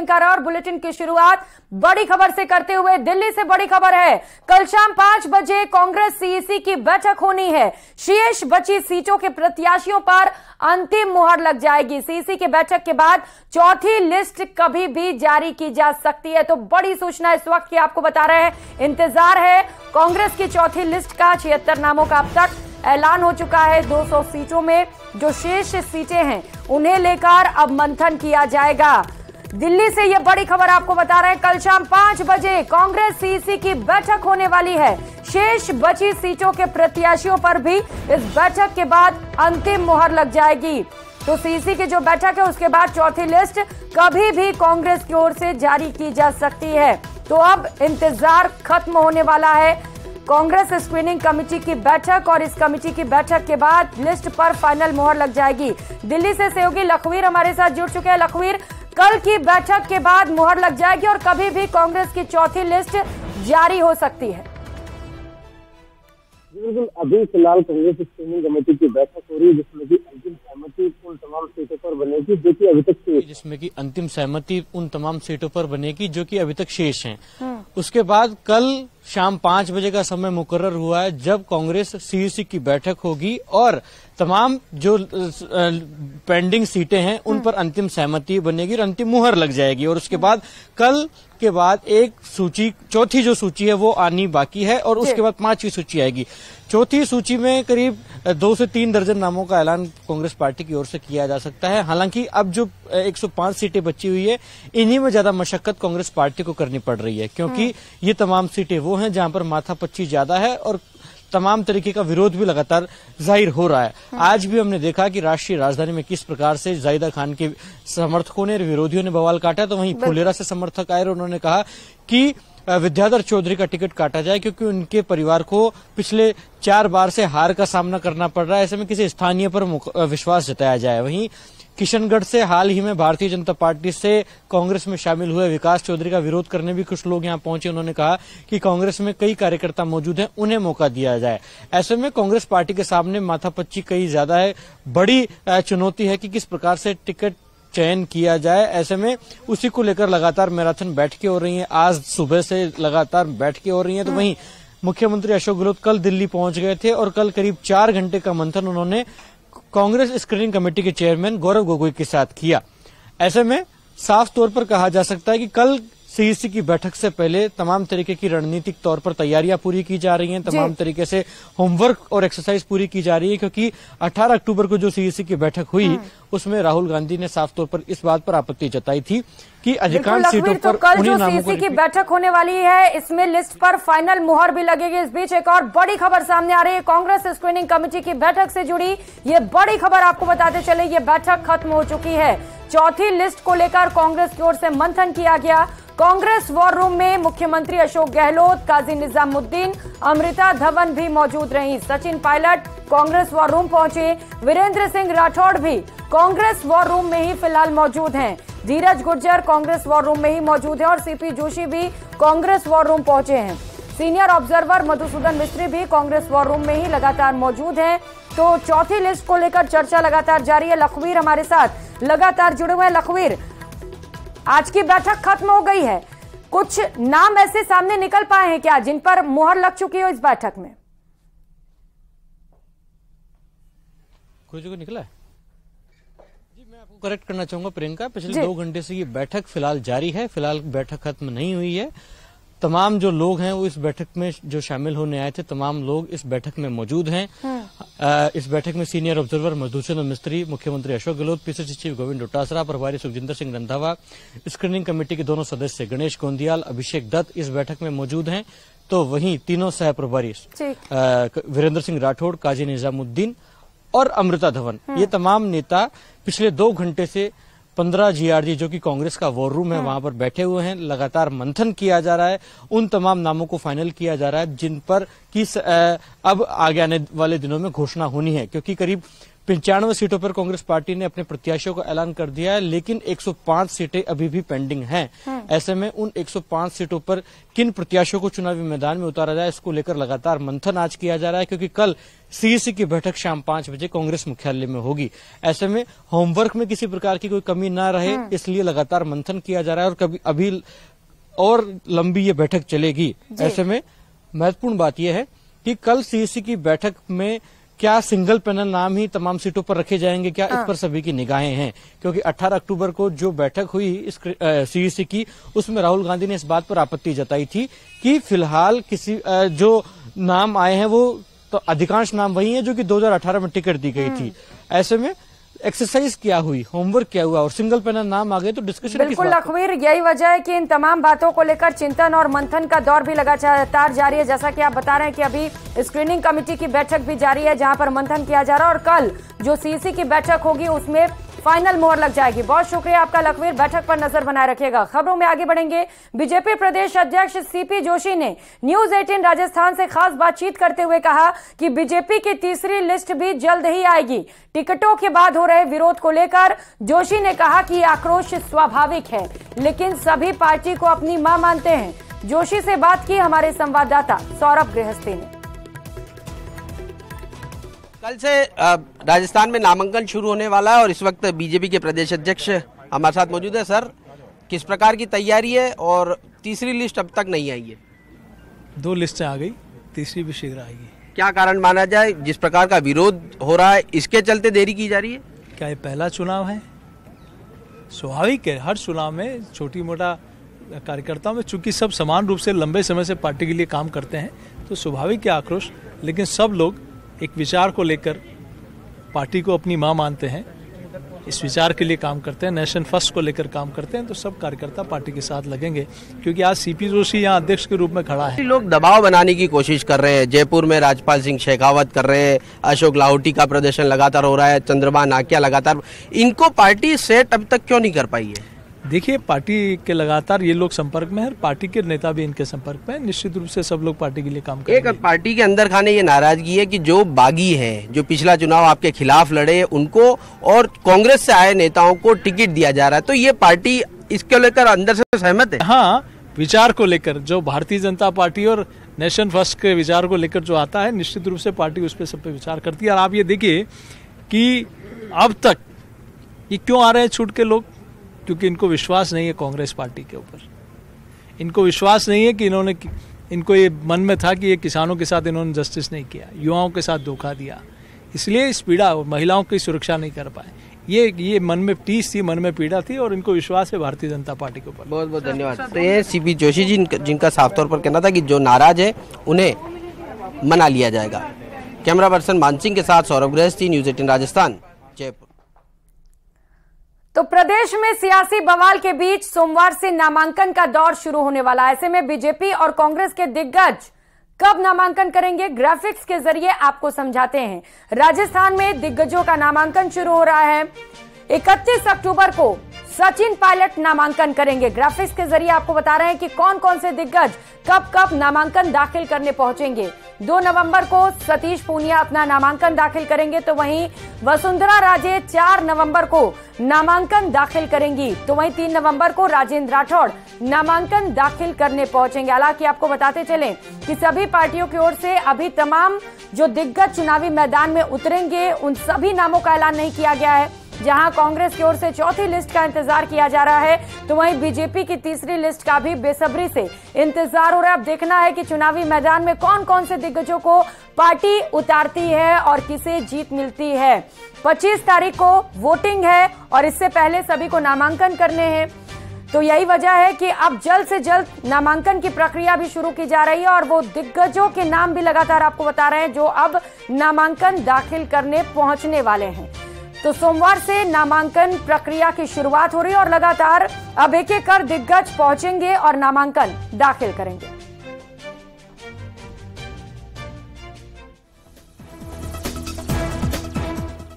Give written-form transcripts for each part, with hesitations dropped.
और बुलेटिन की शुरुआत बड़ी खबर से करते हुए दिल्ली से बड़ी खबर है। कल शाम 5 बजे कांग्रेस सीईसी की बैठक होनी है। शेष बची सीटों के प्रत्याशियों पर अंतिम मुहर लग जाएगी। सीईसी की बैठक के बाद चौथी लिस्ट कभी भी जारी की जा सकती है। तो बड़ी सूचना इस वक्त की आपको बता रहे हैं। इंतजार है कांग्रेस की चौथी लिस्ट का। 76 नामों का अब तक ऐलान हो चुका है। 200 सीटों में जो शेष सीटें हैं उन्हें लेकर अब मंथन किया जाएगा। दिल्ली से यह बड़ी खबर आपको बता रहे हैं। कल शाम 5 बजे कांग्रेस सीईसी की बैठक होने वाली है। शेष बची सीटों के प्रत्याशियों पर भी इस बैठक के बाद अंतिम मुहर लग जाएगी। तो सीईसी की जो बैठक है उसके बाद चौथी लिस्ट कभी भी कांग्रेस की ओर से जारी की जा सकती है। तो अब इंतजार खत्म होने वाला है कांग्रेस स्क्रीनिंग कमेटी की बैठक, और इस कमेटी की बैठक के बाद लिस्ट पर फाइनल मुहर लग जाएगी। दिल्ली से सहयोगी लखवीर हमारे साथ जुड़ चुके हैं। लखवीर, कल की बैठक के बाद मुहर लग जाएगी और कभी भी कांग्रेस की चौथी लिस्ट जारी हो सकती है। बिल्कुल, अभी फिलहाल कांग्रेस स्क्रीनिंग कमेटी की बैठक हो रही है जिसमें की अंतिम सहमति उन तमाम सीटों पर बनेगी जो कि अभी तक शेष हैं। उसके बाद कल शाम 5 बजे का समय मुकर्रर हुआ है जब कांग्रेस सीईसी की बैठक होगी और तमाम जो पेंडिंग सीटें हैं उन पर अंतिम सहमति बनेगी और अंतिम मुहर लग जाएगी। और उसके बाद कल के बाद एक सूची, चौथी जो सूची है वो आनी बाकी है और उसके बाद 5वीं सूची आएगी। चौथी सूची में करीब 2 से 3 दर्जन नामों का ऐलान कांग्रेस पार्टी की ओर से किया जा सकता है। हालांकि अब जो 105 सीटें बची हुई है इन्हीं में ज्यादा मशक्कत कांग्रेस पार्टी को करनी पड़ रही है, क्योंकि ये तमाम सीटें वो हैं जहां पर माथापच्ची ज्यादा है और तमाम तरीके का विरोध भी लगातार जाहिर हो रहा है। आज भी हमने देखा कि राष्ट्रीय राजधानी में किस प्रकार से जाहिदा खान के समर्थकों ने, विरोधियों ने बवाल काटा। तो वहीं फुलेरा से समर्थक आए और उन्होंने कहा कि विद्याधर चौधरी का टिकट काटा जाए क्योंकि उनके परिवार को पिछले 4 बार से हार का सामना करना पड़ रहा है। ऐसे में किसी स्थानीय पर विश्वास जताया जाए। वहीं किशनगढ़ से हाल ही में भारतीय जनता पार्टी से कांग्रेस में शामिल हुए विकास चौधरी का विरोध करने भी कुछ लोग यहां पहुंचे। उन्होंने कहा कि कांग्रेस में कई कार्यकर्ता मौजूद हैं, उन्हें मौका दिया जाए। ऐसे में कांग्रेस पार्टी के सामने माथापच्ची कई ज्यादा है। बड़ी चुनौती है कि किस प्रकार से टिकट चयन किया जाए। ऐसे में उसी को लेकर लगातार मैराथन बैठकें हो रही हैं। आज सुबह से लगातार बैठकें हो रही हैं। तो वहीं मुख्यमंत्री अशोक गहलोत कल दिल्ली पहुंच गए थे और कल करीब 4 घंटे का मंथन उन्होंने कांग्रेस स्क्रीनिंग कमेटी के चेयरमैन गौरव गोगोई के साथ किया। ऐसे में साफ तौर पर कहा जा सकता है कि कल सीईसी की बैठक से पहले तमाम तरीके की रणनीतिक तौर पर तैयारियां पूरी की जा रही हैं, तमाम तरीके से होमवर्क और एक्सरसाइज पूरी की जा रही है, क्योंकि 18 अक्टूबर को जो सीईसी की बैठक हुई उसमें राहुल गांधी ने साफ तौर पर इस बात पर आपत्ति जताई थी कि अधिकांश सीटों पर कल जो सीईसी की बैठक होने वाली है इसमें लिस्ट पर फाइनल मुहर भी लगेगी। इस बीच एक और बड़ी खबर सामने आ रही है। कांग्रेस स्क्रीनिंग कमेटी की बैठक से जुड़ी ये बड़ी खबर आपको बताते चले, ये बैठक खत्म हो चुकी है। चौथी लिस्ट को लेकर कांग्रेस की ओर से मंथन किया गया। कांग्रेस वॉर रूम में मुख्यमंत्री अशोक गहलोत, काजी निजामुद्दीन, अमृता धवन भी मौजूद रही। सचिन पायलट कांग्रेस वॉर रूम पहुंचे। वीरेंद्र सिंह राठौड़ भी कांग्रेस वॉर रूम में ही फिलहाल मौजूद हैं। धीरज गुर्जर कांग्रेस वॉर रूम में ही मौजूद है और सीपी जोशी भी कांग्रेस वॉर रूम पहुंचे हैं। सीनियर ऑब्जर्वर मधुसूदन मिस्त्री भी कांग्रेस वॉर रूम में ही लगातार मौजूद हैं। तो चौथी लिस्ट को लेकर चर्चा लगातार जारी है। लखवीर हमारे साथ लगातार जुड़े हुए हैं। लखवीर, आज की बैठक खत्म हो गई है, कुछ नाम ऐसे सामने निकल पाए हैं क्या जिन पर मुहर लग चुकी हो इस बैठक में? कुछ को निकला है जी, मैं आपको करेक्ट करना चाहूंगा प्रियंका। पिछले 2 घंटे से ये बैठक फिलहाल जारी है। फिलहाल बैठक खत्म नहीं हुई है। तमाम जो लोग हैं वो इस बैठक में जो शामिल होने आए थे, तमाम लोग इस बैठक में मौजूद हैं। इस बैठक में सीनियर ऑब्जर्वर मधुसूदन मिस्त्री, मुख्यमंत्री अशोक गहलोत, पीसीसी चीफ गोविंद डोटासरा, प्रभारी सुखजिंदर सिंह रंधावा, स्क्रीनिंग कमेटी के दोनों सदस्य गणेश गोंदियाल, अभिषेक दत्त इस बैठक में मौजूद हैं। तो वहीं तीनों सह प्रभारी वीरेंद्र सिंह राठौड़, काजी निजामुद्दीन और अमृता धवन, ये तमाम नेता पिछले 2 घंटे से 15 जीआरजी जो कि कांग्रेस का वॉर रूम है वहां पर बैठे हुए हैं। लगातार मंथन किया जा रहा है, उन तमाम नामों को फाइनल किया जा रहा है जिन पर कि अब आगे आने वाले दिनों में घोषणा होनी है, क्योंकि करीब 95 सीटों पर कांग्रेस पार्टी ने अपने प्रत्याशियों का ऐलान कर दिया है, लेकिन 105 सीटें अभी भी पेंडिंग हैं। ऐसे में उन 105 सीटों पर किन प्रत्याशियों को चुनावी मैदान में उतारा जाए, इसको लेकर लगातार मंथन आज किया जा रहा है, क्योंकि कल सीईसी की बैठक शाम 5 बजे कांग्रेस मुख्यालय में होगी। ऐसे में होमवर्क में किसी प्रकार की कोई कमी ना रहे, इसलिए लगातार मंथन किया जा रहा है और कभी अभी और लंबी ये बैठक चलेगी। ऐसे में महत्वपूर्ण बात यह है कि कल सीईसी की बैठक में क्या सिंगल पैनल नाम ही तमाम सीटों पर रखे जाएंगे, क्या इस पर सभी की निगाहें हैं, क्योंकि 18 अक्टूबर को जो बैठक हुई इस सीईसी की, उसमें राहुल गांधी ने इस बात पर आपत्ति जताई थी कि फिलहाल किसी जो नाम आए हैं वो तो अधिकांश नाम वही हैं जो कि 2018 में टिकट दी गई थी। ऐसे में एक्सरसाइज क्या हुई, होमवर्क क्या हुआ और सिंगल पैनल नाम आ गए तो डिस्कशन बिल्कुल लखवीर, यही वजह है कि इन तमाम बातों को लेकर चिंतन और मंथन का दौर भी लगातार जारी है। जैसा कि आप बता रहे हैं कि अभी स्क्रीनिंग कमेटी की बैठक भी जारी है जहां पर मंथन किया जा रहा है और कल जो सीईसी की बैठक होगी उसमें फाइनल मोहर लग जाएगी। बहुत शुक्रिया आपका लखवीर, बैठक पर नजर बनाए रखिएगा। खबरों में आगे बढ़ेंगे। बीजेपी प्रदेश अध्यक्ष सीपी जोशी ने न्यूज 18 राजस्थान से खास बातचीत करते हुए कहा कि बीजेपी की तीसरी लिस्ट भी जल्द ही आएगी। टिकटों के बाद हो रहे विरोध को लेकर जोशी ने कहा कि आक्रोश स्वाभाविक है, लेकिन सभी पार्टी को अपनी मां मानते हैं। जोशी से बात की हमारे संवाददाता सौरभ गृहस्थी ने। कल से राजस्थान में नामांकन शुरू होने वाला है और इस वक्त बीजेपी के प्रदेश अध्यक्ष हमारे साथ मौजूद है। सर, किस प्रकार की तैयारी है और तीसरी लिस्ट अब तक नहीं आई है? 2 लिस्टें आ गई, तीसरी भी शीघ्र आएगी। क्या कारण माना जाए? जिस प्रकार का विरोध हो रहा है इसके चलते देरी की जा रही है? क्या ये पहला चुनाव है? स्वाभाविक है, हर चुनाव में छोटी मोटा कार्यकर्ताओं में चूंकि सब समान रूप से लंबे समय से पार्टी के लिए काम करते हैं तो स्वाभाविक है आक्रोश, लेकिन सब लोग एक विचार को लेकर पार्टी को अपनी मां मानते हैं, इस विचार के लिए काम करते हैं, नेशन फर्स्ट को लेकर काम करते हैं, तो सब कार्यकर्ता पार्टी के साथ लगेंगे क्योंकि आज सीपी जोशी यहाँ अध्यक्ष के रूप में खड़ा है। लोग दबाव बनाने की कोशिश कर रहे हैं। जयपुर में राजपाल सिंह शेखावत कर रहे हैं, अशोक लाहौटी का प्रदर्शन लगातार हो रहा है, चंद्रमा नाकिया लगातार। इनको पार्टी सेट अब तक क्यों नहीं कर पाई है? देखिए, पार्टी के लगातार ये लोग संपर्क में है, पार्टी के नेता भी इनके संपर्क में है। निश्चित रूप से सब लोग पार्टी के लिए काम करेंगे। एक पार्टी के अंदर खाने ये नाराजगी है कि जो बागी हैं, जो पिछला चुनाव आपके खिलाफ लड़े, उनको और कांग्रेस से आए नेताओं को टिकट दिया जा रहा है, तो ये पार्टी इसके लेकर अंदर से सहमत है? हाँ, विचार को लेकर जो भारतीय जनता पार्टी और नेशन फर्स्ट के विचार को लेकर जो आता है, निश्चित रूप से पार्टी उस पर सब पे विचार करती है। और आप ये देखिए कि अब तक ये क्यों आ रहे हैं छूट के लोग, क्योंकि इनको विश्वास नहीं है कांग्रेस पार्टी के ऊपर। इनको विश्वास नहीं है कि इनको ये मन में था कि ये किसानों के साथ इन्होंने जस्टिस नहीं किया, युवाओं के साथ धोखा दिया, इसलिए इस पीड़ा महिलाओं की सुरक्षा नहीं कर पाए। ये मन में टीस थी, मन में पीड़ा थी और इनको विश्वास है भारतीय जनता पार्टी के ऊपर। बहुत बहुत धन्यवाद। तो ये सीपी जोशी जी जिनका साफ तौर पर कहना था कि जो नाराज है उन्हें मना लिया जाएगा। कैमरा पर्सन मान सिंह के साथ सौरभ गृहस्थी, न्यूज 18 राजस्थान, जयपुर। तो प्रदेश में सियासी बवाल के बीच सोमवार से नामांकन का दौर शुरू होने वाला है। ऐसे में बीजेपी और कांग्रेस के दिग्गज कब नामांकन करेंगे, ग्राफिक्स के जरिए आपको समझाते हैं। राजस्थान में दिग्गजों का नामांकन शुरू हो रहा है। 31 अक्टूबर को सचिन पायलट नामांकन करेंगे। ग्राफिक्स के जरिए आपको बता रहे हैं कि कौन कौन से दिग्गज कब कब नामांकन दाखिल करने पहुंचेंगे। 2 नवंबर को सतीश पूनिया अपना नामांकन दाखिल करेंगे, तो वहीं वसुंधरा राजे 4 नवंबर को नामांकन दाखिल करेंगी, तो वहीं 3 नवंबर को राजेंद्र राठौड़ नामांकन दाखिल करने पहुंचेंगे। हालांकि आपको बताते चलें कि सभी पार्टियों की ओर से अभी तमाम जो दिग्गज चुनावी मैदान में उतरेंगे उन सभी नामों का ऐलान नहीं किया गया है। जहां कांग्रेस की ओर से चौथी लिस्ट का इंतजार किया जा रहा है, तो वहीं बीजेपी की तीसरी लिस्ट का भी बेसब्री से इंतजार हो रहा है। अब देखना है कि चुनावी मैदान में कौन कौन से दिग्गजों को पार्टी उतारती है और किसे जीत मिलती है। 25 तारीख को वोटिंग है और इससे पहले सभी को नामांकन करने हैं, तो यही वजह है कि अब जल्द से जल्द नामांकन की प्रक्रिया भी शुरू की जा रही है और वो दिग्गजों के नाम भी लगातार आपको बता रहे हैं जो अब नामांकन दाखिल करने पहुंचने वाले हैं। तो सोमवार से नामांकन प्रक्रिया की शुरुआत हो रही है और लगातार अब एक एक कर दिग्गज पहुंचेंगे और नामांकन दाखिल करेंगे।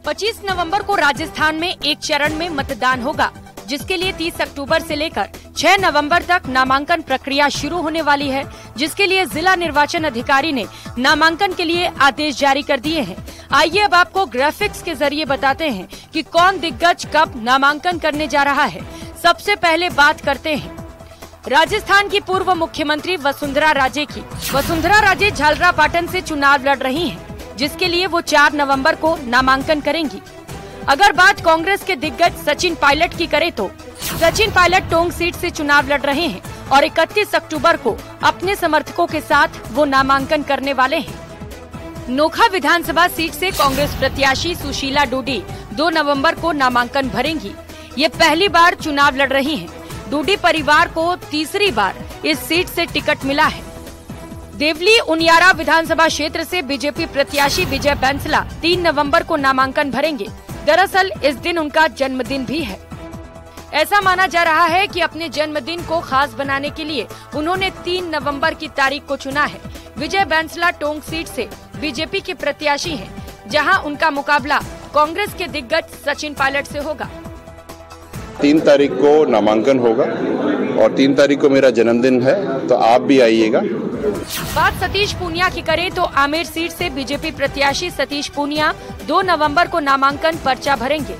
पच्चीस नवंबर को राजस्थान में एक चरण में मतदान होगा, जिसके लिए 30 अक्टूबर से लेकर 6 नवंबर तक नामांकन प्रक्रिया शुरू होने वाली है, जिसके लिए जिला निर्वाचन अधिकारी ने नामांकन के लिए आदेश जारी कर दिए हैं। आइए अब आपको ग्राफिक्स के जरिए बताते हैं कि कौन दिग्गज कब नामांकन करने जा रहा है। सबसे पहले बात करते हैं राजस्थान की पूर्व मुख्यमंत्री वसुंधरा राजे की। वसुंधरा राजे झालरापाटन से चुनाव लड़ रही हैं, जिसके लिए वो 4 नवंबर को नामांकन करेंगी। अगर बात कांग्रेस के दिग्गज सचिन पायलट की करें तो सचिन पायलट टोंक सीट से चुनाव लड़ रहे हैं और 31 अक्टूबर को अपने समर्थकों के साथ वो नामांकन करने वाले हैं। नोखा विधानसभा सीट से कांग्रेस प्रत्याशी सुशीला डूडी 2 नवंबर को नामांकन भरेंगी। ये पहली बार चुनाव लड़ रही हैं। डूडी परिवार को तीसरी बार इस सीट से टिकट मिला है। देवली उनियारा विधानसभा क्षेत्र से बीजेपी प्रत्याशी विजय बैंसला 3 नवंबर को नामांकन भरेंगे। दरअसल इस दिन उनका जन्मदिन भी है। ऐसा माना जा रहा है कि अपने जन्मदिन को खास बनाने के लिए उन्होंने 3 नवंबर की तारीख को चुना है। विजय बैंसला टोंक सीट से बीजेपी के प्रत्याशी हैं, जहां उनका मुकाबला कांग्रेस के दिग्गज सचिन पायलट से होगा। 3 तारीख को नामांकन होगा और 3 तारीख को मेरा जन्मदिन है, तो आप भी आइएगा। बात सतीश पूनिया की करें तो आमेर सीट से बीजेपी प्रत्याशी सतीश पूनिया 2 नवंबर को नामांकन पर्चा भरेंगे।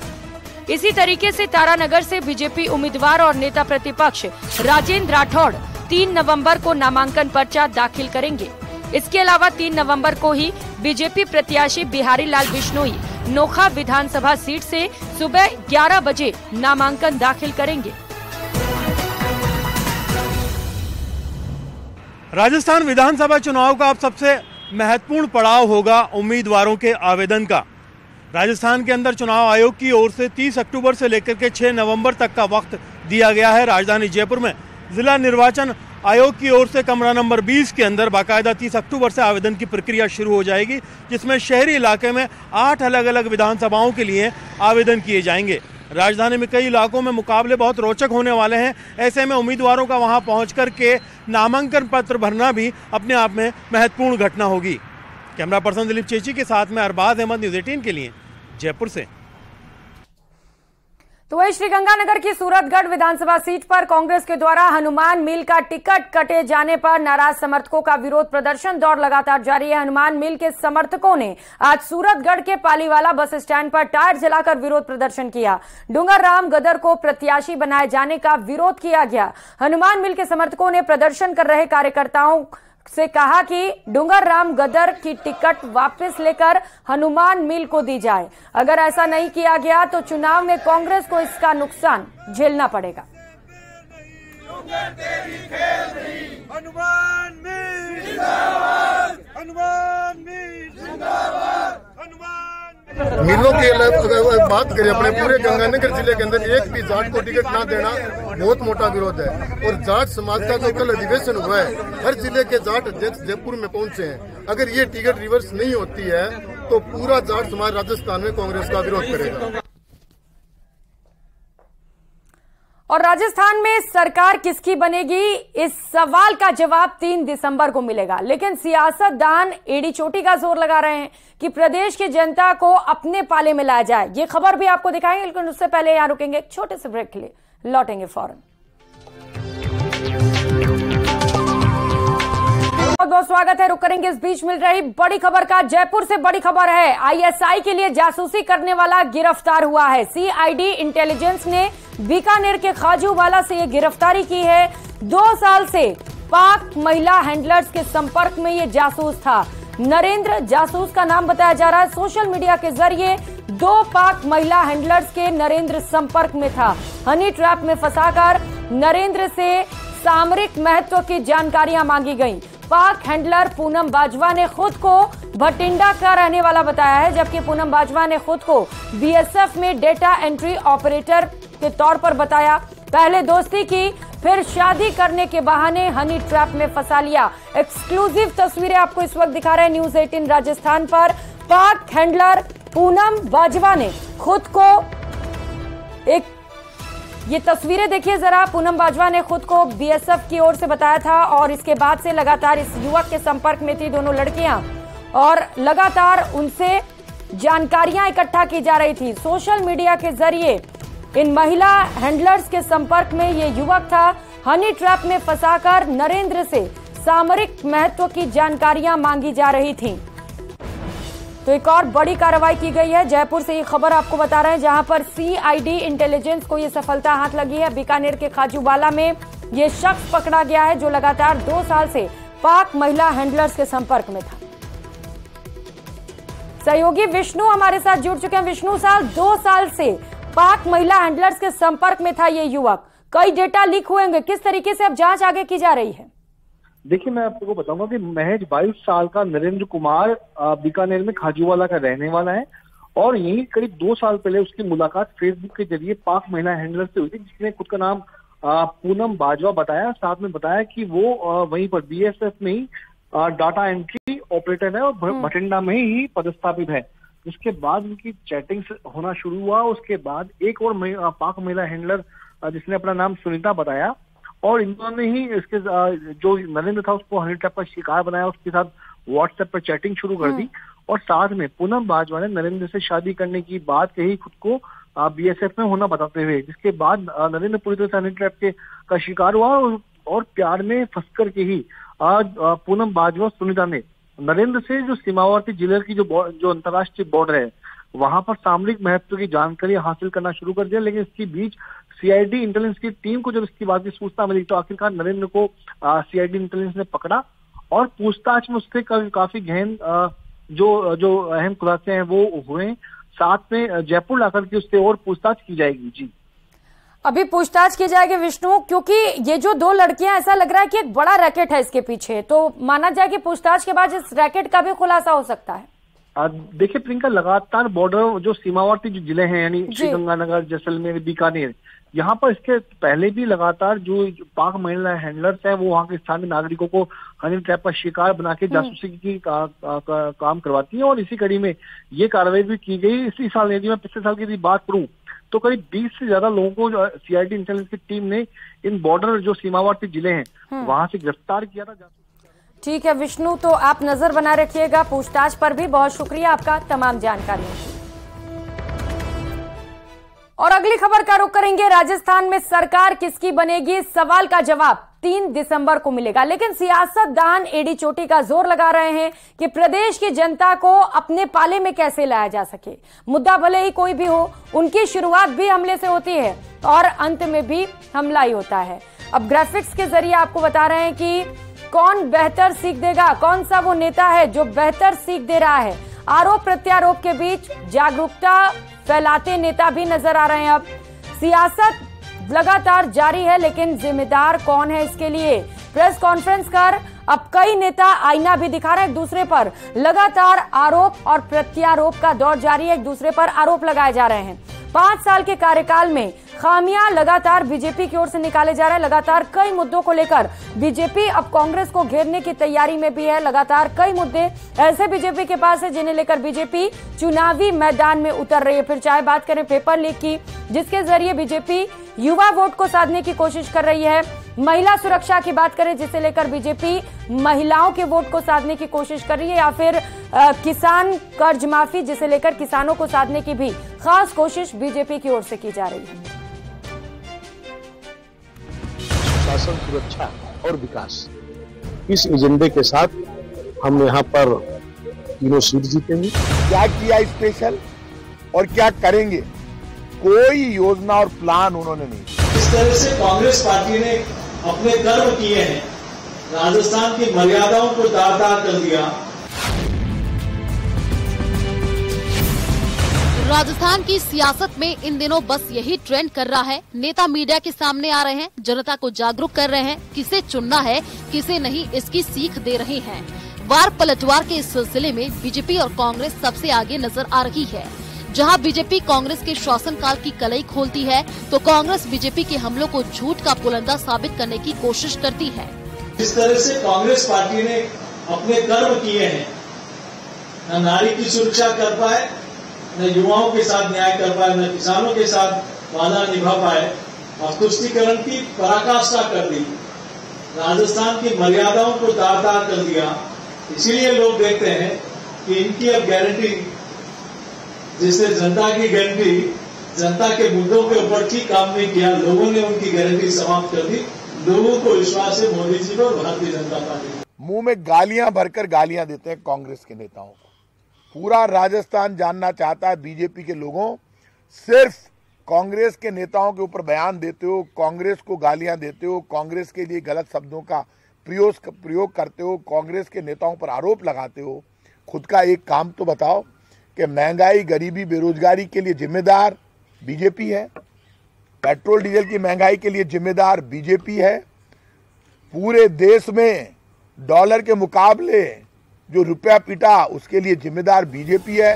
इसी तरीके से तारानगर से बीजेपी उम्मीदवार और नेता प्रतिपक्ष राजेंद्र राठौड़ 3 नवंबर को नामांकन पर्चा दाखिल करेंगे। इसके अलावा 3 नवंबर को ही बीजेपी प्रत्याशी बिहारी लाल बिश्नोई नोखा विधानसभा सीट से सुबह 11 बजे नामांकन दाखिल करेंगे। राजस्थान विधानसभा चुनाव का अब सबसे महत्वपूर्ण पड़ाव होगा उम्मीदवारों के आवेदन का। राजस्थान के अंदर चुनाव आयोग की ओर से 30 अक्टूबर से लेकर के 6 नवंबर तक का वक्त दिया गया है। राजधानी जयपुर में जिला निर्वाचन आयोग की ओर से कमरा नंबर 20 के अंदर बाकायदा 30 अक्टूबर से आवेदन की प्रक्रिया शुरू हो जाएगी, जिसमें शहरी इलाके में 8 अलग अलग विधानसभाओं के लिए आवेदन किए जाएंगे। राजधानी में कई इलाकों में मुकाबले बहुत रोचक होने वाले हैं। ऐसे में उम्मीदवारों का वहां पहुंच कर के नामांकन पत्र भरना भी अपने आप में महत्वपूर्ण घटना होगी। कैमरा पर्सन दिलीप चेची के साथ में अरबाज अहमद, न्यूज़ 18 के लिए जयपुर से। तो वही श्रीगंगानगर की सूरतगढ़ विधानसभा सीट पर कांग्रेस के द्वारा हनुमान मिल का टिकट कटे जाने पर नाराज समर्थकों का विरोध प्रदर्शन दौर लगातार जारी है। हनुमान मिल के समर्थकों ने आज सूरतगढ़ के पालीवाला बस स्टैंड पर टायर जलाकर विरोध प्रदर्शन किया। डूंगर राम गदर को प्रत्याशी बनाए जाने का विरोध किया गया। हनुमान मिल के समर्थकों ने प्रदर्शन कर रहे कार्यकर्ताओं से कहा कि डूंगर राम गदर की टिकट वापस लेकर हनुमान मिल को दी जाए। अगर ऐसा नहीं किया गया तो चुनाव में कांग्रेस को इसका नुकसान झेलना पड़ेगा। हनुमान मिल जिंदाबाद, हनुमान मिल जिंदाबाद, हनुमान। मिलों की अगर बात करें अपने पूरे गंगानगर जिले के अंदर एक भी जाट को टिकट ना देना बहुत मोटा विरोध है। और जाट समाज का जो कल अधिवेशन हुआ है, हर जिले के जाट अध्यक्ष जयपुर में पहुंचे हैं। अगर ये टिकट रिवर्स नहीं होती है तो पूरा जाट समाज राजस्थान में कांग्रेस का विरोध करेगा। और राजस्थान में सरकार किसकी बनेगी, इस सवाल का जवाब 3 दिसंबर को मिलेगा। लेकिन सियासतदान एड़ी चोटी का जोर लगा रहे हैं कि प्रदेश की जनता को अपने पाले में लाया जाए। ये खबर भी आपको दिखाएंगे, लेकिन उससे पहले यहां रुकेंगे एक छोटे से ब्रेक के लिए, लौटेंगे फौरन। बहुत बहुत स्वागत है। रुक करेंगे इस बीच मिल रही बड़ी खबर का। जयपुर से बड़ी खबर है, आईएसआई के लिए जासूसी करने वाला गिरफ्तार हुआ है। सीआईडी इंटेलिजेंस ने बीकानेर के खाजूवाला से ये गिरफ्तारी की है। 2 साल से पाक महिला हैंडलर्स के संपर्क में ये जासूस था। नरेंद्र जासूस का नाम बताया जा रहा है। सोशल मीडिया के जरिए 2 पाक महिला हैंडलर्स के नरेंद्र संपर्क में था। हनी ट्रैप में फंसाकर नरेंद्र से सामरिक महत्व की जानकारियां मांगी गईं। पाक हैंडलर पूनम बाजवा ने खुद को भटिंडा का रहने वाला बताया है, जबकि पूनम बाजवा ने खुद को बीएसएफ में डेटा एंट्री ऑपरेटर के तौर पर बताया। पहले दोस्ती की, फिर शादी करने के बहाने हनी ट्रैप में फंसा लिया। एक्सक्लूसिव तस्वीरें आपको इस वक्त दिखा रहे हैं न्यूज़ 18 राजस्थान पर। पाक हैंडलर पूनम बाजवा ने खुद को ये तस्वीरें देखिए जरा। पूनम बाजवा ने खुद को बीएसएफ की ओर से बताया था और इसके बाद से लगातार इस युवक के संपर्क में थी दोनों लड़कियां और लगातार उनसे जानकारियां इकट्ठा की जा रही थी। सोशल मीडिया के जरिए इन महिला हैंडलर्स के संपर्क में ये युवक था। हनी ट्रैप में फंसाकर नरेंद्र से सामरिक महत्व की जानकारियां मांगी जा रही थी। तो एक और बड़ी कार्रवाई की गई है। जयपुर से ये खबर आपको बता रहे हैं, जहां पर सीआईडी इंटेलिजेंस को ये सफलता हाथ लगी है। बीकानेर के खाजूवाला में ये शख्स पकड़ा गया है जो लगातार 2 साल से पाक महिला हैंडलर्स के संपर्क में था। सहयोगी विष्णु हमारे साथ जुड़ चुके हैं। विष्णु साहब, 2 साल से पाक महिला हैंडलर्स के संपर्क में था ये युवक, कई डेटा लीक हुए होंगे, किस तरीके से अब जांच आगे की जा रही है? देखिए, मैं आपको बताऊंगा कि महज 22 साल का नरेंद्र कुमार बीकानेर में खाजूवाला का रहने वाला है और यही करीब 2 साल पहले उसकी मुलाकात फेसबुक के जरिए पाक महिला हैंडलर से हुई थी, जिसने खुद का नाम पूनम बाजवा बताया। साथ में बताया कि वो वहीं पर बीएसएफ में ही डाटा एंट्री ऑपरेटर है और भटिंडा में ही पदस्थापित है। जिसके बाद उनकी चैटिंग होना शुरू हुआ। उसके बाद एक और पाक महिला हैंडलर जिसने अपना नाम सुनीता बताया और इन्होंने ही इसके जो नरेंद्र था उसको हनी ट्रैप का शिकार बनाया, उसके साथ व्हाट्सएप पर चैटिंग शुरू कर दी और साथ में पूनम बाजवा ने नरेंद्र से शादी करने की बात कही, खुद को बीएसएफ में होना बताते हुए। जिसके बाद नरेंद्र पूरी तरह से हनी ट्रैप का शिकार हुआ और प्यार में फंस कर के ही आज पूनम बाजवा सुनीता ने नरेंद्र से जो सीमावर्ती जिले की जो अंतर्राष्ट्रीय बॉर्डर है वहां पर सामरिक महत्व की जानकारी हासिल करना शुरू कर दिया। लेकिन इसके बीच सीआईडी इंटेलिजेंस की टीम को जब इसकी बात की सूचना मिली तो आखिरकार नरेंद्र को सीआईडी इंटेलिजेंस ने पकड़ा और पूछताछ में उससे काफी गहन जो अहम खुलासे हैं वो हुए। साथ में जयपुर लाकर के उससे और पूछताछ की जाएगी। जी, अभी पूछताछ की जाएगी विष्णु, क्योंकि ये जो 2 लड़कियां, ऐसा लग रहा है कि एक बड़ा रैकेट है इसके पीछे, तो माना जाए कि पूछताछ के बाद इस रैकेट का भी खुलासा हो सकता है। देखिए प्रियंका, लगातार बॉर्डर जो सीमावर्ती जो जिले हैं यानी श्रीगंगानगर, जैसलमेर, बीकानेर, यहाँ पर इसके पहले भी लगातार जो पाक महिला हैंडलर्स हैं वो वहाँ के स्थानीय नागरिकों को हनी ट्रैप का शिकार बना के जासूसी की काम करवाती है और इसी कड़ी में ये कार्रवाई भी की गई। इसी साल, यदि मैं पिछले साल की बात करूं तो करीब 20 से ज्यादा लोगों को सीआईडी इंटेलिजेंस की टीम ने इन बॉर्डर जो सीमावर्ती जिले हैं वहां से गिरफ्तार किया था। ठीक है विष्णु, तो आप नजर बनाए रखिएगा पूछताछ पर भी। बहुत शुक्रिया आपका तमाम जानकारी। और अगली खबर का रुख करेंगे। राजस्थान में सरकार किसकी बनेगी, सवाल का जवाब 3 दिसंबर को मिलेगा। लेकिन सियासतदान एडी चोटी का जोर लगा रहे हैं कि प्रदेश की जनता को अपने पाले में कैसे लाया जा सके। मुद्दा भले ही कोई भी हो, उनकी शुरुआत भी हमले से होती है और अंत में भी हमला ही होता है। अब ग्राफिक्स के जरिए आपको बता रहे हैं कि कौन बेहतर सीख देगा, कौन सा वो नेता है जो बेहतर सीख दे रहा है। आरोप प्रत्यारोप के बीच जागरूकता फैलाते नेता भी नजर आ रहे हैं। अब सियासत लगातार जारी है, लेकिन जिम्मेदार कौन है इसके लिए? प्रेस कॉन्फ्रेंस कर अब कई नेता आईना भी दिखा रहे हैं एक दूसरे पर। लगातार आरोप और प्रत्यारोप का दौर जारी है, एक दूसरे पर आरोप लगाए जा रहे हैं। 5 साल के कार्यकाल में खामियां लगातार बीजेपी की ओर से निकाले जा रहे हैं। लगातार कई मुद्दों को लेकर बीजेपी अब कांग्रेस को घेरने की तैयारी में भी है। लगातार कई मुद्दे ऐसे बीजेपी के पास है जिन्हें लेकर बीजेपी चुनावी मैदान में उतर रही है। फिर चाहे बात करें पेपर लीक की, जिसके जरिए बीजेपी युवा वोट को साधने की कोशिश कर रही है। महिला सुरक्षा की बात करें, जिसे लेकर बीजेपी महिलाओं के वोट को साधने की कोशिश कर रही है, या फिर किसान कर्ज माफी, जिसे लेकर किसानों को साधने की भी खास कोशिश बीजेपी की ओर से की जा रही है। शासन, सुरक्षा और विकास, इस एजेंडे के साथ हम यहाँ पर तीनों सीट जीतेंगे। क्या किया स्पेशल और क्या करेंगे, कोई योजना और प्लान उन्होंने नहीं। इस तरह से कांग्रेस पार्टी ने अपने कर्म किए हैं, राजस्थान की मर्यादाओं को दार-दार कर दिया। राजस्थान की सियासत में इन दिनों बस यही ट्रेंड कर रहा है। नेता मीडिया के सामने आ रहे हैं, जनता को जागरूक कर रहे हैं, किसे चुनना है किसे नहीं इसकी सीख दे रहे हैं। वार पलटवार के इस सिलसिले में बीजेपी और कांग्रेस सबसे आगे नजर आ रही है। जहां बीजेपी कांग्रेस के शासनकाल की कलई खोलती है, तो कांग्रेस बीजेपी के हमलों को झूठ का पुलंदा साबित करने की कोशिश करती है। इस तरह से कांग्रेस पार्टी ने अपने कर्म किए हैं, न नारी की सुरक्षा कर पाए, न युवाओं के साथ न्याय कर पाए, न किसानों के साथ वादा निभा पाए और तुष्टीकरण की पराकाष्ठा कर दी, राजस्थान की मर्यादाओं को दार-दार कर दिया। इसीलिए लोग देखते हैं कि इनकी अब गारंटी, जिससे जनता की गारंटी, जनता के मुद्दों के ऊपर ठीक काम नहीं किया, लोगों ने उनकी गारंटी समाप्त कर दी। लोगों को विश्वास है मोदी जी पर, भारतीय जनता पार्टी। मुंह में गालियां भरकर गालियां देते हैं कांग्रेस के नेताओं को। पूरा राजस्थान जानना चाहता है बीजेपी के लोगों, सिर्फ कांग्रेस के नेताओं के ऊपर बयान देते हो, कांग्रेस को गालियां देते हो, कांग्रेस के लिए गलत शब्दों का प्रयोग करते हो, कांग्रेस के नेताओं पर आरोप लगाते हो। खुद का एक काम तो बताओ कि महंगाई, गरीबी, बेरोजगारी के लिए जिम्मेदार बीजेपी है, पेट्रोल डीजल की महंगाई के लिए जिम्मेदार बीजेपी है, पूरे देश में डॉलर के मुकाबले जो रुपया पिटा उसके लिए जिम्मेदार बीजेपी है।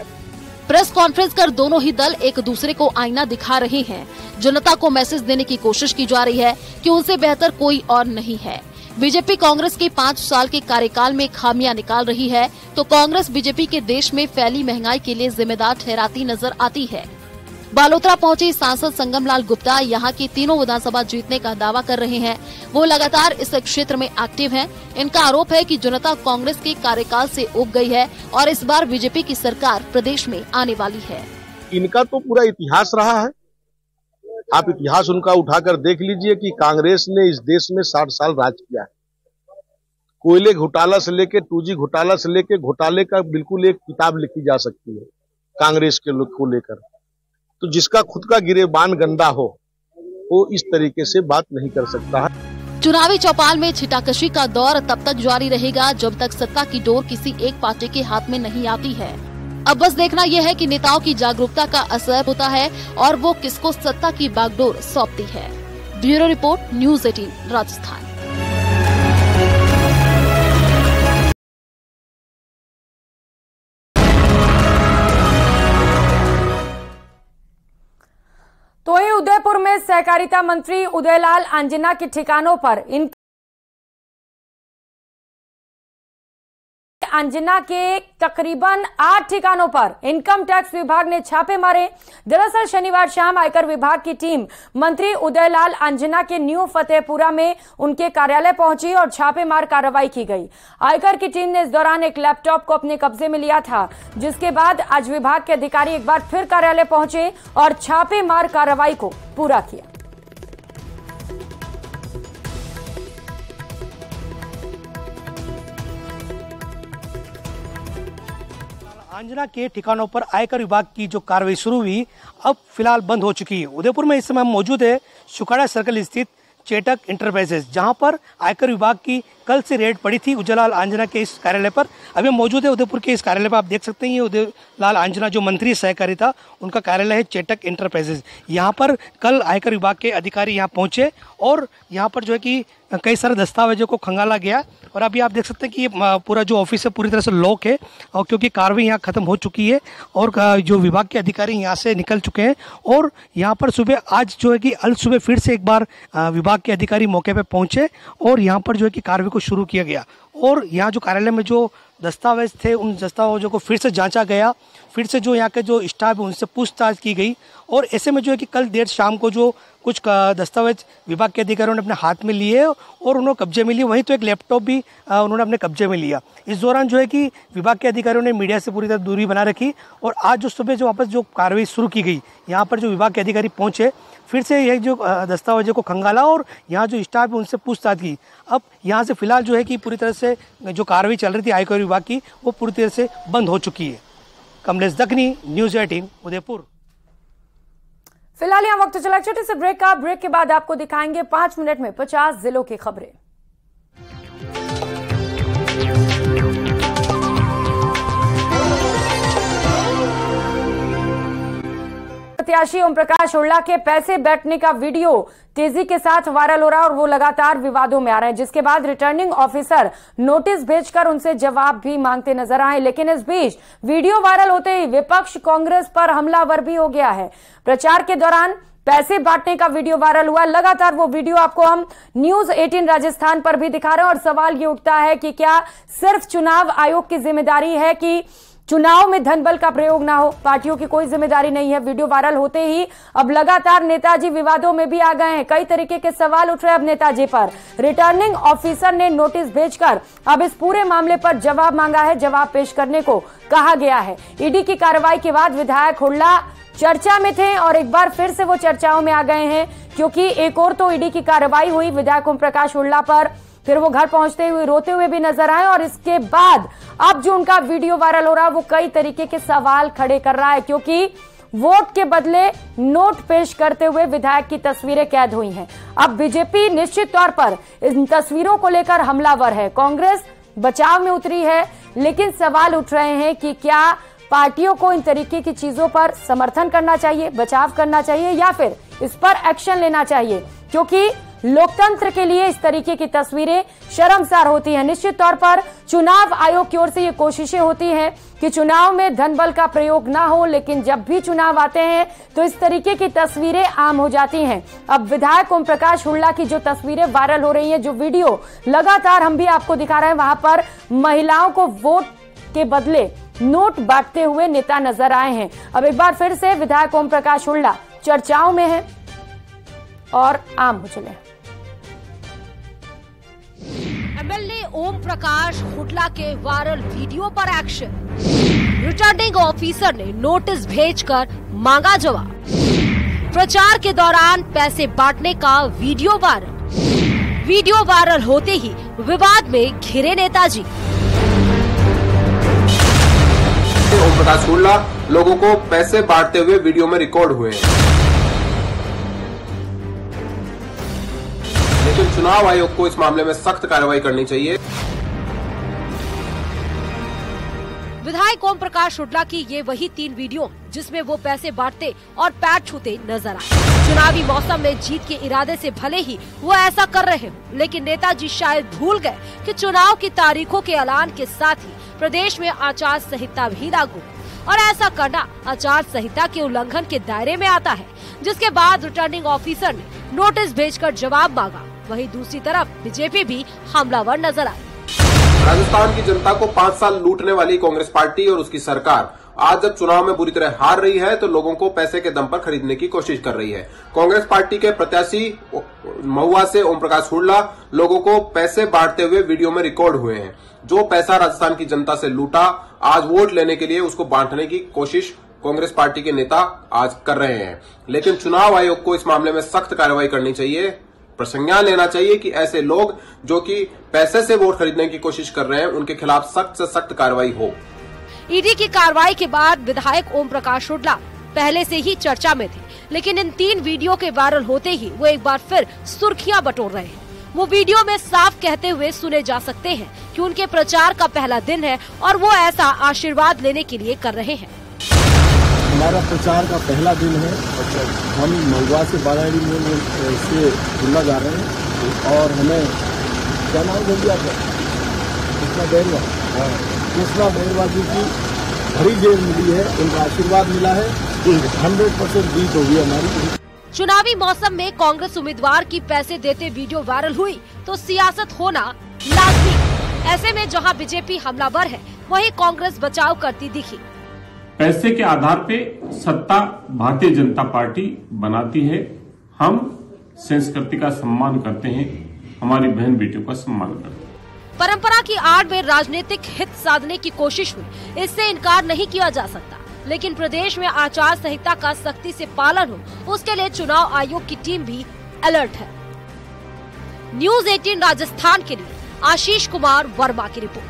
प्रेस कॉन्फ्रेंस कर दोनों ही दल एक दूसरे को आईना दिखा रहे हैं। जनता को मैसेज देने की कोशिश की जा रही है कि उनसे बेहतर कोई और नहीं है। बीजेपी कांग्रेस के 5 साल के कार्यकाल में खामियां निकाल रही है, तो कांग्रेस बीजेपी के देश में फैली महंगाई के लिए जिम्मेदार ठहराती नजर आती है। बालोतरा पहुंचे सांसद संगम लाल गुप्ता यहाँ की तीनों विधानसभा जीतने का दावा कर रहे हैं। वो लगातार इस क्षेत्र में एक्टिव हैं। इनका आरोप है कि जनता कांग्रेस के कार्यकाल से ऊब गई है और इस बार बीजेपी की सरकार प्रदेश में आने वाली है। इनका तो पूरा इतिहास रहा है, आप इतिहास उनका उठाकर देख लीजिए कि कांग्रेस ने इस देश में 60 साल राज किया है। कोयले घोटाला से लेके 2G घोटाला से लेके घोटाले का बिल्कुल एक किताब लिखी जा सकती है कांग्रेस के लोग को लेकर। तो जिसका खुद का गिरेबान गंदा हो वो इस तरीके से बात नहीं कर सकता है। चुनावी चौपाल में छिटाकशी का दौर तब तक जारी रहेगा जब तक सत्ता की डोर किसी एक पार्टी के हाथ में नहीं आती है। अब बस देखना यह है कि नेताओं की जागरूकता का असर होता है और वो किसको सत्ता की बागडोर सौंपती है। Bureau report, news 18 Rajasthan. तो ही उदयपुर में सहकारिता मंत्री उदयलाल आंजना के ठिकानों पर अंजना के तकरीबन 8 ठिकानों पर इनकम टैक्स विभाग ने छापे मारे। दरअसल शनिवार शाम आयकर विभाग की टीम मंत्री उदयलाल आंजना के न्यू फतेहपुरा में उनके कार्यालय पहुंची और छापेमार कार्रवाई की गई। आयकर की टीम ने इस दौरान एक लैपटॉप को अपने कब्जे में लिया था, जिसके बाद आज विभाग के अधिकारी एक बार फिर कार्यालय पहुंचे और छापेमार कार्रवाई को पूरा किया। आंजना के ठिकानों पर आयकर विभाग की जो कार्रवाई शुरू हुई अब फिलहाल बंद हो चुकी है। उदयपुर में इस समय हम मौजूद है सुखाड़ा सर्कल स्थित चेटक इंटरप्राइजेस, जहां पर आयकर विभाग की कल से रेड पड़ी थी उदयलाल आंजना के इस कार्यालय पर। अभी हम मौजूद है उदयपुर के इस कार्यालय पर। आप देख सकते हैं ये उदयलाल आंजना जो मंत्री सहकारिता, उनका कार्यालय है चेटक इंटरप्राइजेस। यहाँ पर कल आयकर विभाग के अधिकारी यहाँ पहुंचे और यहाँ पर जो है कि कई सारे दस्तावेजों को खंगाला गया और अभी आप देख सकते हैं कि ये पूरा जो ऑफिस है पूरी तरह से लॉक है और क्योंकि कार्रवाई यहाँ खत्म हो चुकी है और जो विभाग के अधिकारी यहाँ से निकल चुके हैं और यहाँ पर सुबह आज जो है कि अल सुबह फिर से एक बार विभाग के अधिकारी मौके पर पहुँचे और यहाँ पर जो है कि कार्रवाई को शुरू किया गया और यहाँ जो कार्यालय में जो दस्तावेज थे उन दस्तावेजों को फिर से जांचा गया, फिर से जो यहाँ के जो स्टाफ है उनसे पूछताछ की गई और ऐसे में जो है कि कल देर शाम को जो कुछ दस्तावेज विभाग के अधिकारियों ने अपने हाथ में लिए और उन्होंने कब्जे में लिए, वहीं तो एक लैपटॉप भी उन्होंने अपने कब्जे में लिया। इस दौरान जो है कि विभाग के अधिकारियों ने मीडिया से पूरी तरह दूरी बना रखी और आज जो सुबह जो वापस जो कार्रवाई शुरू की गई, यहाँ पर जो विभाग के अधिकारी पहुंचे फिर से यह जो दस्तावेजों को खंगाला और यहाँ जो स्टाफ है उनसे पूछताछ की। अब यहाँ से फिलहाल जो है कि पूरी तरह से जो कार्रवाई चल रही थी आयकर विभाग की वो पूरी तरह से बंद हो चुकी है। कमलेश दखनी, न्यूज़ 18 उदयपुर। फिलहाल यहाँ वक्त चला छोटे से ब्रेक का। ब्रेक के बाद आपको दिखाएंगे 5 मिनट में 50 जिलों की खबरें। प्रत्याशी ओम प्रकाश हुड्डा के पैसे बैठने का वीडियो तेजी के साथ वायरल हो रहा है और वो लगातार विवादों में आ रहे हैं, जिसके बाद रिटर्निंग ऑफिसर नोटिस भेजकर उनसे जवाब भी मांगते नजर आए। लेकिन इस बीच वीडियो वायरल होते ही विपक्ष कांग्रेस पर हमलावर भी हो गया है। प्रचार के दौरान पैसे बांटने का वीडियो वायरल हुआ। लगातार वो वीडियो आपको हम न्यूज़ 18 राजस्थान पर भी दिखा रहे हैं और सवाल ये उठता है कि क्या सिर्फ चुनाव आयोग की जिम्मेदारी है कि चुनाव में धन बल का प्रयोग ना हो? पार्टियों की कोई जिम्मेदारी नहीं है। वीडियो वायरल होते ही अब लगातार नेताजी विवादों में भी आ गए हैं। कई तरीके के सवाल उठ रहे हैं अब नेताजी पर। रिटर्निंग ऑफिसर ने नोटिस भेजकर अब इस पूरे मामले पर जवाब मांगा है, जवाब पेश करने को कहा गया है। ईडी की कार्रवाई के बाद विधायक हुड्डा चर्चा में थे और एक बार फिर से वो चर्चाओं में आ गए हैं, क्योंकि एक और तो ईडी की कार्रवाई हुई विधायक ओम प्रकाश हुड्डा पर, फिर वो घर पहुंचते हुए रोते हुए भी नजर आए और इसके बाद अब जो उनका वीडियो वायरल हो रहा है वो कई तरीके के सवाल खड़े कर रहा है, क्योंकि वोट के बदले नोट पेश करते हुए विधायक की तस्वीरें कैद हुई हैं। अब बीजेपी निश्चित तौर पर इन तस्वीरों को लेकर हमलावर है, कांग्रेस बचाव में उतरी है, लेकिन सवाल उठ रहे हैं कि क्या पार्टियों को इन तरीके की चीजों पर समर्थन करना चाहिए, बचाव करना चाहिए या फिर इस पर एक्शन लेना चाहिए, क्योंकि लोकतंत्र के लिए इस तरीके की तस्वीरें शर्मसार होती हैं। निश्चित तौर पर चुनाव आयोग की ओर से ये कोशिशें होती हैं कि चुनाव में धन बल का प्रयोग ना हो, लेकिन जब भी चुनाव आते हैं तो इस तरीके की तस्वीरें आम हो जाती हैं। अब विधायक ओम प्रकाश हुड्डा की जो तस्वीरें वायरल हो रही हैं, जो वीडियो लगातार हम भी आपको दिखा रहे हैं, वहां पर महिलाओं को वोट के बदले नोट बांटते हुए नेता नजर आए हैं। अब एक बार फिर से विधायक ओम प्रकाश हुड्डा चर्चाओं में है और आम हो चले। एमएलए ओम प्रकाश हुड्डा के वायरल वीडियो पर एक्शन, रिटर्निंग ऑफिसर ने नोटिस भेजकर मांगा जवाब। प्रचार के दौरान पैसे बांटने का वीडियो वायरल होते ही विवाद में घिरे नेताजी। ओम प्रकाश हुड्डा लोगों को पैसे बांटते हुए वीडियो में रिकॉर्ड हुए हैं, लेकिन चुनाव आयोग को इस मामले में सख्त कार्रवाई करनी चाहिए। विधायक ओम प्रकाश हुड्डा की ये वही 3 वीडियो जिसमें वो पैसे बांटते और पैर छूते नजर आए। चुनावी मौसम में जीत के इरादे से भले ही वो ऐसा कर रहे हो, लेकिन नेताजी शायद भूल गए कि चुनाव की तारीखों के ऐलान के साथ ही प्रदेश में आचार संहिता भी लागू और ऐसा करना आचार संहिता के उल्लंघन के दायरे में आता है, जिसके बाद रिटर्निंग ऑफिसर ने नोटिस भेजकर जवाब मांगा। वहीं दूसरी तरफ बीजेपी भी हमलावर नजर आई। राजस्थान की जनता को 5 साल लूटने वाली कांग्रेस पार्टी और उसकी सरकार आज जब चुनाव में बुरी तरह हार रही है तो लोगों को पैसे के दम पर खरीदने की कोशिश कर रही है। कांग्रेस पार्टी के प्रत्याशी महुआ से ओम प्रकाश हुड्डा लोगों को पैसे बांटते हुए वीडियो में रिकॉर्ड हुए हैं। जो पैसा राजस्थान की जनता से लूटा, आज वोट लेने के लिए उसको बांटने की कोशिश कांग्रेस पार्टी के नेता आज कर रहे हैं। लेकिन चुनाव आयोग को इस मामले में सख्त कार्रवाई करनी चाहिए, प्रसंज्ञान लेना चाहिए कि ऐसे लोग जो कि पैसे से वोट खरीदने की कोशिश कर रहे हैं उनके खिलाफ सख्त से सख्त कार्रवाई हो। ईडी की कार्रवाई के बाद विधायक ओम प्रकाश हुड्डा पहले से ही चर्चा में थे, लेकिन इन 3 वीडियो के वायरल होते ही वो एक बार फिर सुर्खियां बटोर रहे हैं। वो वीडियो में साफ कहते हुए सुने जा सकते हैं कि उनके प्रचार का पहला दिन है और वो ऐसा आशीर्वाद लेने के लिए कर रहे हैं। हमारा प्रचार का पहला दिन है, हम महुआ से बाराड़ी में से जुड़ना जा रहे हैं और हमें क्या नाम दे दिया था, कृष्णा बैरवा जी की भरी जेब मिली है, उनका आशीर्वाद मिला है, 100% जीत होगी हमारी। चुनावी मौसम में कांग्रेस उम्मीदवार की पैसे देते वीडियो वायरल हुई तो सियासत होना लाजमी। ऐसे में जहां बीजेपी हमलावर है, वहीं कांग्रेस बचाव करती दिखी। पैसे के आधार पे सत्ता भारतीय जनता पार्टी बनाती है। हम संस्कृति का सम्मान करते हैं, हमारी बहन बेटियों का सम्मान करते हैं। परंपरा की आड़ में राजनीतिक हित साधने की कोशिश हुई, इससे इनकार नहीं किया जा सकता, लेकिन प्रदेश में आचार संहिता का सख्ती से पालन हो, उसके लिए चुनाव आयोग की टीम भी अलर्ट है। न्यूज़ 18 राजस्थान के लिए आशीष कुमार वर्मा की रिपोर्ट।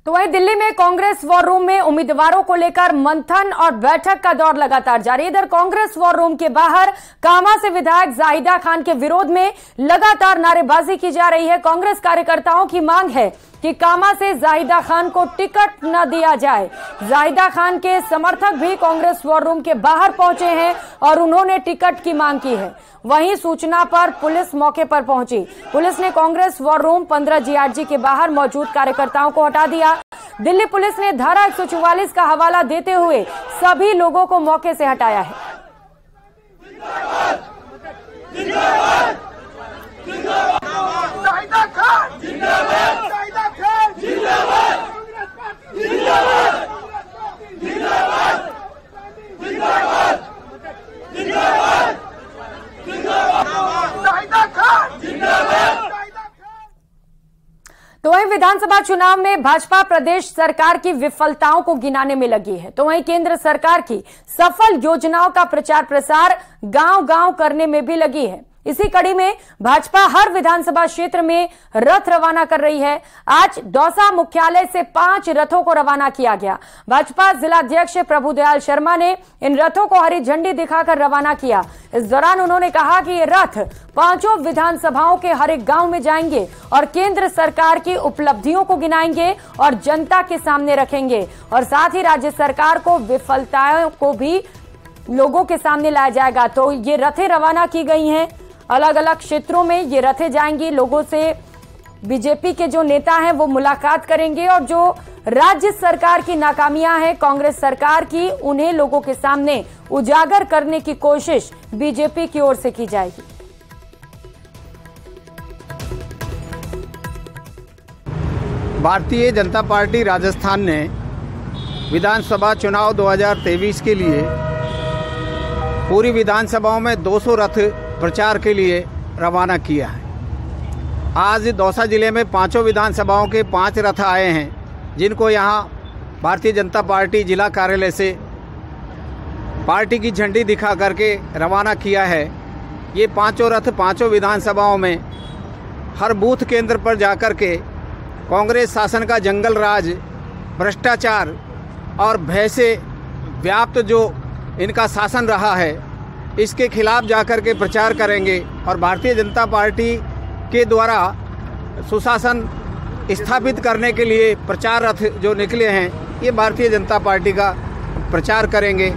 तो वहीं दिल्ली में कांग्रेस वॉर रूम में उम्मीदवारों को लेकर मंथन और बैठक का दौर लगातार जारी। इधर कांग्रेस वॉर रूम के बाहर कामा से विधायक जाहिदा खान के विरोध में लगातार नारेबाजी की जा रही है। कांग्रेस कार्यकर्ताओं की मांग है कि कामा से जाहिदा खान को टिकट न दिया जाए। जाहिदा खान के समर्थक भी कांग्रेस वॉर रूम के बाहर पहुंचे हैं और उन्होंने टिकट की मांग की है। वहीं सूचना पर पुलिस मौके पर पहुंची। पुलिस ने कांग्रेस वॉर रूम 15 GRG के बाहर मौजूद कार्यकर्ताओं को हटा दिया। दिल्ली पुलिस ने धारा 144 का हवाला देते हुए सभी लोगों को मौके से हटाया है। तो वहीं विधानसभा चुनाव में भाजपा प्रदेश सरकार की विफलताओं को गिनाने में लगी है, तो वहीं केंद्र सरकार की सफल योजनाओं का प्रचार प्रसार गांव-गांव करने में भी लगी है। इसी कड़ी में भाजपा हर विधानसभा क्षेत्र में रथ रवाना कर रही है। आज दौसा मुख्यालय से 5 रथों को रवाना किया गया। भाजपा जिलाध्यक्ष प्रभुदयाल शर्मा ने इन रथों को हरी झंडी दिखाकर रवाना किया। इस दौरान उन्होंने कहा कि ये रथ 5 विधानसभाओं के हर एक गांव में जाएंगे और केंद्र सरकार की उपलब्धियों को गिनाएंगे और जनता के सामने रखेंगे और साथ ही राज्य सरकार को विफलताओं को भी लोगों के सामने लाया जाएगा। तो ये रथें रवाना की गई हैं, अलग अलग क्षेत्रों में ये रथें जाएंगी, लोगों से बीजेपी के जो नेता हैं वो मुलाकात करेंगे और जो राज्य सरकार की नाकामियां हैं कांग्रेस सरकार की, उन्हें लोगों के सामने उजागर करने की कोशिश बीजेपी की ओर से की जाएगी। भारतीय जनता पार्टी राजस्थान ने विधानसभा चुनाव 2023 के लिए पूरी विधानसभाओं में 200 रथ प्रचार के लिए रवाना किया है। आज दौसा जिले में 5 विधानसभाओं के 5 रथ आए हैं, जिनको यहाँ भारतीय जनता पार्टी जिला कार्यालय से पार्टी की झंडी दिखा करके रवाना किया है। ये 5 रथ 5 विधानसभाओं में हर बूथ केंद्र पर जाकर के कांग्रेस शासन का जंगल राज, भ्रष्टाचार और भय से व्याप्त जो इनका शासन रहा है, इसके खिलाफ जाकर के प्रचार करेंगे और भारतीय जनता पार्टी के द्वारा सुशासन स्थापित करने के लिए प्रचार रथ जो निकले हैं, ये भारतीय जनता पार्टी का प्रचार करेंगे।